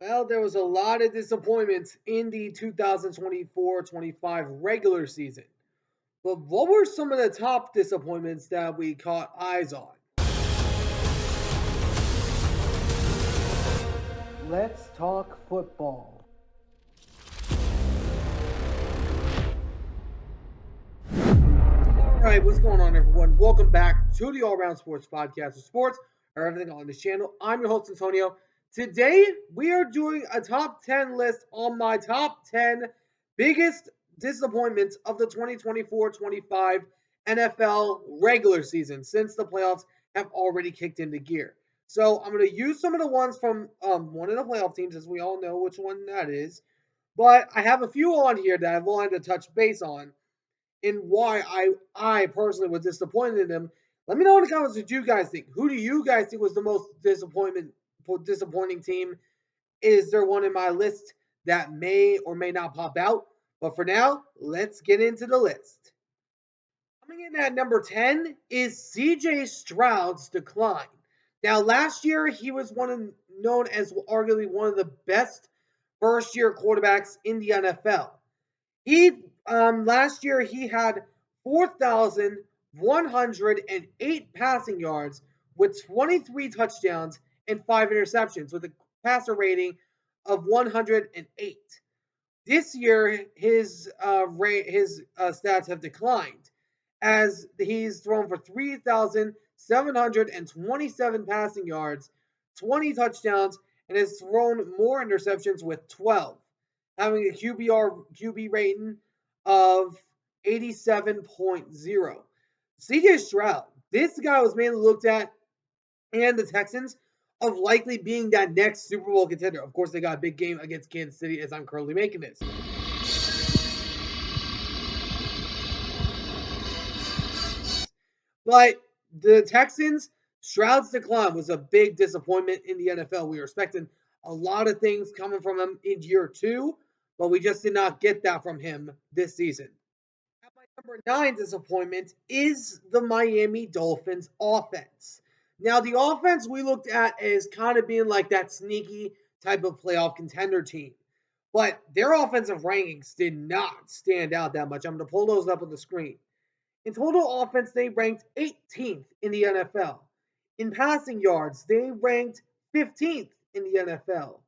Well, there was a lot of disappointments in the 2024-25 regular season. But what were some of the top disappointments that we caught eyes on? Let's talk football. All right, what's going on, everyone? Welcome back to the All Round Sports Podcast of sports or everything on this channel. I'm your host, Antonio. Today, we are doing a top 10 list on my top 10 biggest disappointments of the 2024-25 NFL regular season since the playoffs have already kicked into gear. So I'm going to use some of the ones from one of the playoff teams, as we all know which one that is. But I have a few on here that I wanted to touch base on in why I personally was disappointed in him. Let me know in the comments what you guys think. Who do you guys think was the most disappointing team? Is there one in my list that may or may not pop out? But for now, let's get into the list. Coming in at number 10 is CJ Stroud's decline. Now, last year he was known as arguably one of the best first year quarterbacks in the NFL. He last year he had 4,108 passing yards with 23 touchdowns and 5 interceptions with a passer rating of 108. This year his stats have declined as he's thrown for 3,727 passing yards, 20 touchdowns, and has thrown more interceptions with 12, having a QB rating of 87.0. CJ Stroud, this guy was mainly looked at, and the Texans, of likely being that next Super Bowl contender. Of course, they got a big game against Kansas City as I'm currently making this. But the Texans, Stroud's decline was a big disappointment in the NFL. We were expecting a lot of things coming from him in year two, but we just did not get that from him this season. My number 9 disappointment is the Miami Dolphins offense. Now, the offense we looked at as kind of being like that sneaky type of playoff contender team, but their offensive rankings did not stand out that much. I'm going to pull those up on the screen. In total offense, they ranked 18th in the NFL. In passing yards, they ranked 15th in the NFL.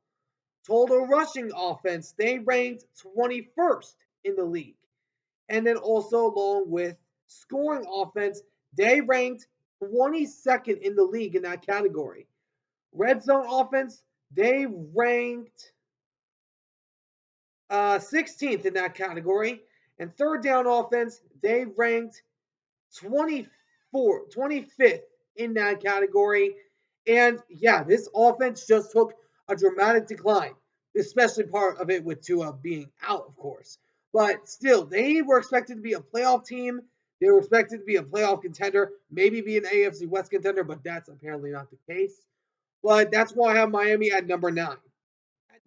Total rushing offense, they ranked 21st in the league. And then also, along with scoring offense, they ranked 22nd in the league in that category. Red zone offense, they ranked 16th in that category. And third down offense, they ranked 25th in that category. And yeah, this offense just took a dramatic decline, especially part of it with Tua being out, of course. But still, they were expected to be a playoff team. They were expected to be a playoff contender, maybe be an AFC West contender, but that's apparently not the case. But that's why I have Miami at number 9. At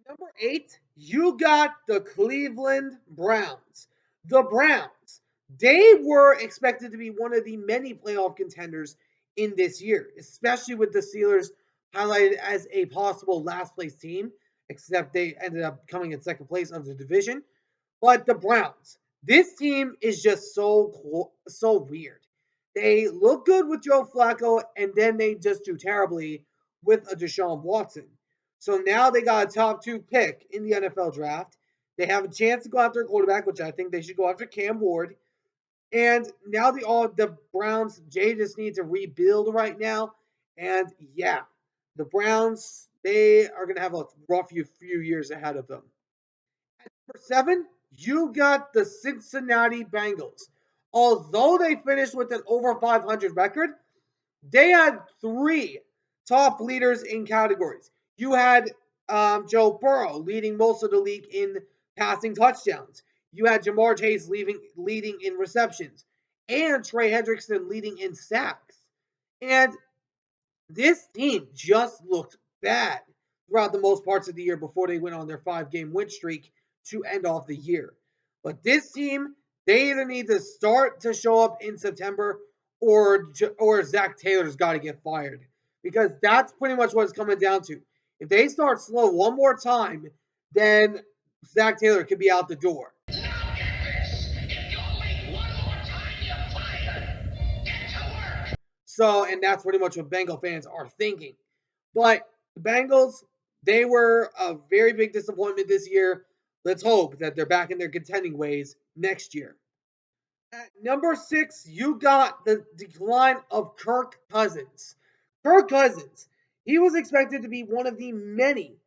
number 8, you got the Cleveland Browns. The Browns, they were expected to be one of the many playoff contenders in this year, especially with the Steelers highlighted as a possible last place team, except they ended up coming in second place of the division. But the Browns, this team is just so weird. They look good with Joe Flacco, and then they just do terribly with a Deshaun Watson. So now they got a top 2 pick in the NFL draft. They have a chance to go after a quarterback, which I think they should go after Cam Ward. And now the Browns, Jay just need to rebuild right now. And yeah, the Browns, they are going to have a rough few years ahead of them. At number 7, you got the Cincinnati Bengals. Although they finished with an over 500 record, they had 3 top leaders in categories. You had Joe Burrow leading most of the league in passing touchdowns. You had Jamar Chase leading in receptions, and Trey Hendrickson leading in sacks. And this team just looked bad throughout the most parts of the year before they went on their 5-game win streak to end off the year. But this team, they either need to start to show up in September or Zach Taylor's got to get fired, because that's pretty much what it's coming down to. If they start slow one more time, then Zach Taylor could be out the door. Now get this. If you're late one more time, you're fired. Get to work. So, and that's pretty much what Bengal fans are thinking. But the Bengals, they were a very big disappointment this year. Let's hope that they're back in their contending ways next year. At number 6, you got the decline of Kirk Cousins. Kirk Cousins, he was expected to be one of the many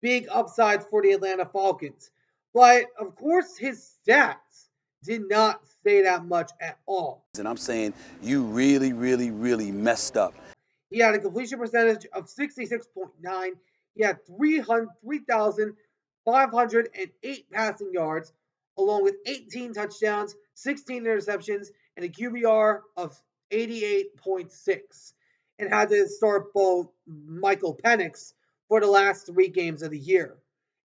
big upsides for the Atlanta Falcons. But of course, his stats did not say that much at all. And I'm saying you really, really, really messed up. He had a completion percentage of 66.9. He had 3,508 passing yards, along with 18 touchdowns, 16 interceptions, and a QBR of 88.6. And had to start both Michael Penix for the last 3 games of the year.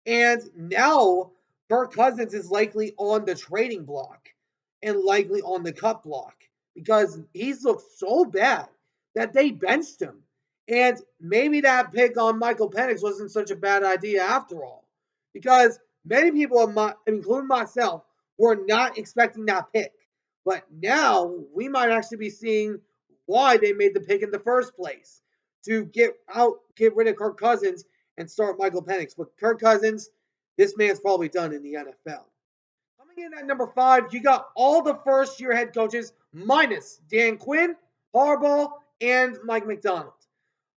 And now Kirk Cousins is likely on the trading block and likely on the cut block because he's looked so bad that they benched him. And maybe that pick on Michael Penix wasn't such a bad idea after all, because many people, including myself, were not expecting that pick. But now we might actually be seeing why they made the pick in the first place to get rid of Kirk Cousins and start Michael Penix. But Kirk Cousins, this man's probably done in the NFL. Coming in at number 5, you got all the first-year head coaches minus Dan Quinn, Harbaugh, and Mike McDonald.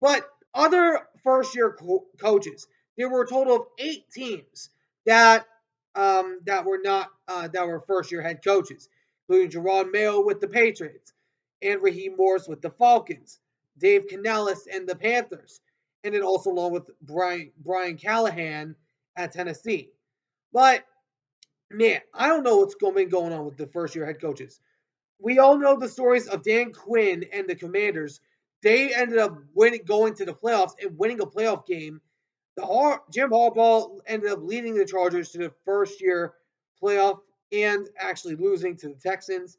But other first-year coaches, there were a total of 8 teams that were first-year head coaches, including Jerron Mayo with the Patriots, and Raheem Morris with the Falcons, Dave Canales and the Panthers, and then also along with Brian Callahan at Tennessee. But man, I don't know what's been going on with the first-year head coaches. We all know the stories of Dan Quinn and the Commanders. They ended up going to the playoffs and winning a playoff game. Jim Harbaugh ended up leading the Chargers to the first-year playoff and actually losing to the Texans.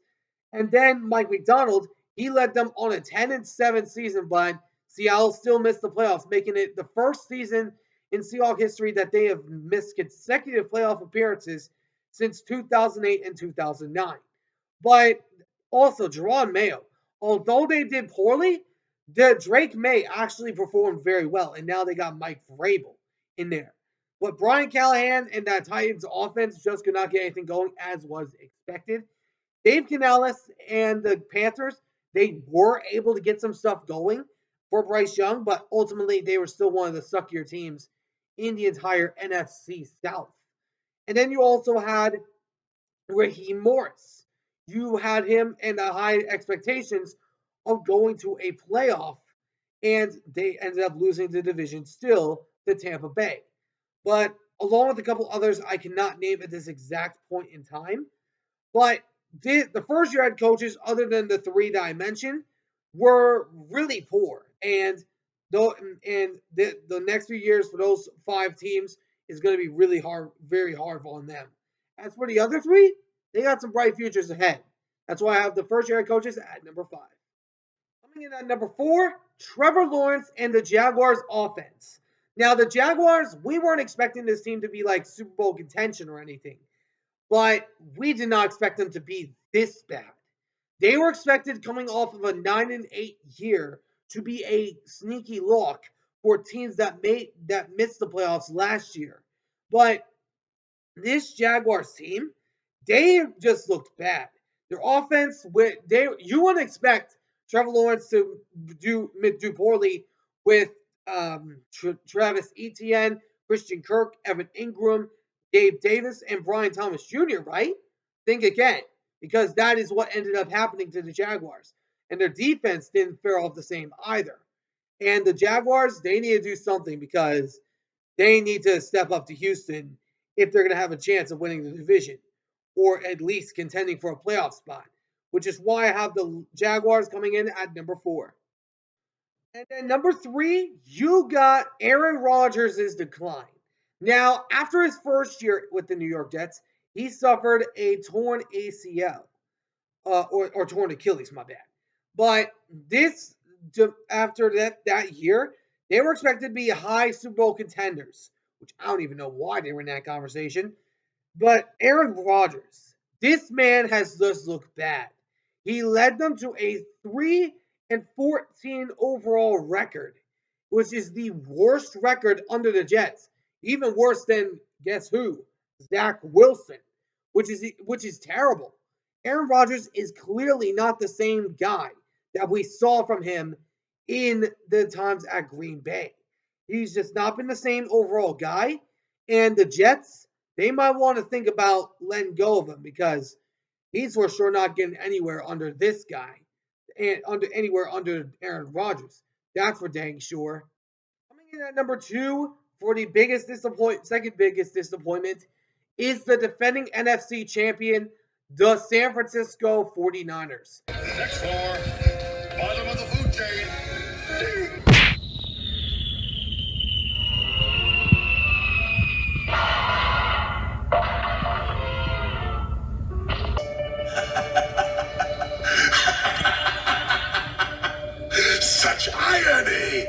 And then Mike McDonald, he led them on a 10-7 season, but Seattle still missed the playoffs, making it the first season in Seahawks history that they have missed consecutive playoff appearances since 2008 and 2009. But also, Jerron Mayo, although they did poorly, the Drake May actually performed very well, and now they got Mike Vrabel in there. But Brian Callahan and that Titans offense just could not get anything going as was expected. Dave Canales and the Panthers, they were able to get some stuff going for Bryce Young, but ultimately they were still one of the suckier teams in the entire NFC South. And then you also had Raheem Morris. You had him and the high expectations of going to a playoff, and they ended up losing the division still to Tampa Bay. But along with a couple others I cannot name at this exact point in time, but the first year head coaches, other than the 3 that I mentioned, were really poor. And the next few years for those 5 teams is going to be really hard, very hard on them. As for the other 3, they got some bright futures ahead. That's why I have the first year head coaches at number 5. Coming in at number 4, Trevor Lawrence and the Jaguars offense. Now, the Jaguars, we weren't expecting this team to be like Super Bowl contention or anything, but we did not expect them to be this bad. They were expected coming off of a 9-8 year to be a sneaky lock for teams that missed the playoffs last year. But this Jaguars team, they just looked bad. Their offense, you wouldn't expect Trevor Lawrence to do poorly with Travis Etienne, Christian Kirk, Evan Ingram, Dave Davis, and Brian Thomas Jr., right? Think again, because that is what ended up happening to the Jaguars. And their defense didn't fare off the same either. And the Jaguars, they need to do something because they need to step up to Houston if they're going to have a chance of winning the division or at least contending for a playoff spot, which is why I have the Jaguars coming in at number 4. And then number 3, you got Aaron Rodgers' decline. Now, after his first year with the New York Jets, he suffered a torn ACL, or torn Achilles, my bad. But after that year, They were expected to be high Super Bowl contenders, which I don't even know why they were in that conversation. But Aaron Rodgers, this man has just looked bad. He led them to a 3-14 overall record, which is the worst record under the Jets. Even worse than guess who? Zach Wilson, which is terrible. Aaron Rodgers is clearly not the same guy that we saw from him in the times at Green Bay. He's just not been the same overall guy. And the Jets, they might want to think about letting go of him because he's for sure not getting anywhere under this guy and under Aaron Rodgers. That's for dang sure. Coming in at number 2 for the second biggest disappointment is the defending NFC champion, the San Francisco 49ers. Next floor, bottom of the food chain. Such irony!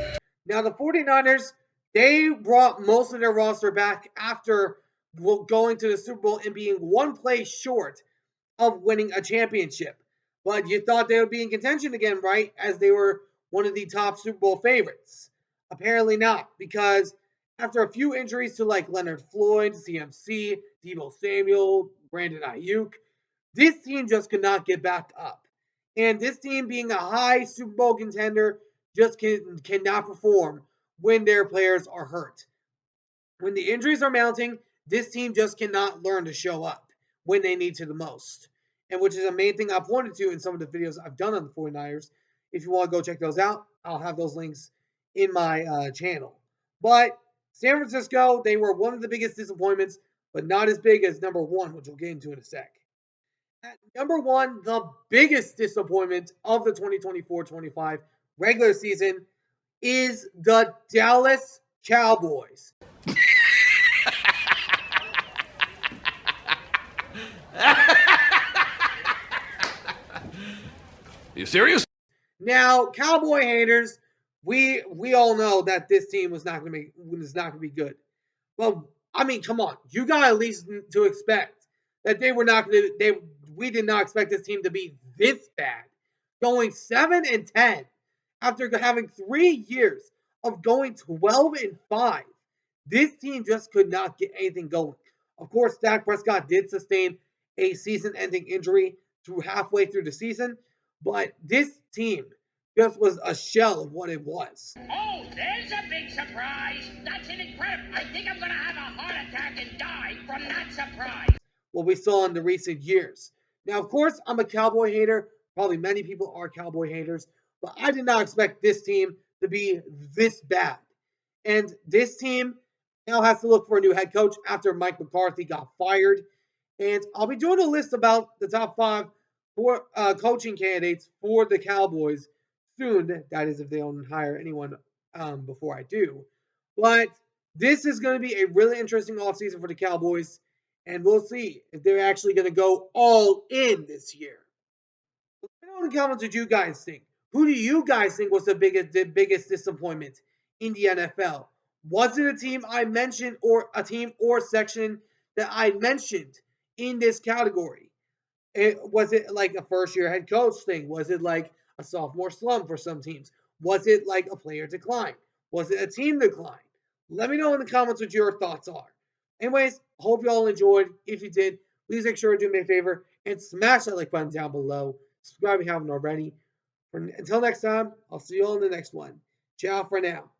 Now, the 49ers, they brought most of their roster back after going to the Super Bowl and being one play short of winning a championship. But you thought they would be in contention again, right? As they were one of the top Super Bowl favorites. Apparently not, because after a few injuries to like Leonard Floyd, CMC, Deebo Samuel, Brandon Ayuk, this team just could not get back up. And this team being a high Super Bowl contender just cannot perform when their players are hurt. When the injuries are mounting, this team just cannot learn to show up when they need to the most. And which is a main thing I pointed to in some of the videos I've done on the 49ers. If you want to go check those out, I'll have those links in my channel. But San Francisco, they were one of the biggest disappointments, but not as big as number 1, which we'll get into in a sec. At number 1, the biggest disappointment of the 2024-25 regular season is the Dallas Cowboys. You serious? Now, Cowboy haters, we all know that this team was not going to be good. Well, I mean, come on, you got at least to expect that they were not going to. We did not expect this team to be this bad, going 7-10 after having 3 years of going 12-5. This team just could not get anything going. Of course, Dak Prescott did sustain a season-ending injury halfway through the season, but this team just was a shell of what it was. Oh, there's a big surprise. That's an incredible. I think I'm going to have a heart attack and die from that surprise. What we saw in the recent years. Now, of course, I'm a Cowboy hater. Probably many people are Cowboy haters, but I did not expect this team to be this bad. And this team now has to look for a new head coach after Mike McCarthy got fired. And I'll be doing a list about the top 5 for coaching candidates for the Cowboys soon. That is if they don't hire anyone before I do. But this is going to be a really interesting offseason for the Cowboys. And we'll see if they're actually going to go all in this year. Let me know in the comments what you guys think. Who do you guys think was the biggest disappointment in the NFL? Was it a team I mentioned or a team or section that I mentioned in this category? Was it like a first-year head coach thing? Was it like a sophomore slump for some teams? Was it like a player decline? Was it a team decline? Let me know in the comments what your thoughts are. Anyways, hope you all enjoyed. If you did, please make sure to do me a favor and smash that like button down below. Subscribe if you haven't already. Until next time, I'll see you all in the next one. Ciao for now.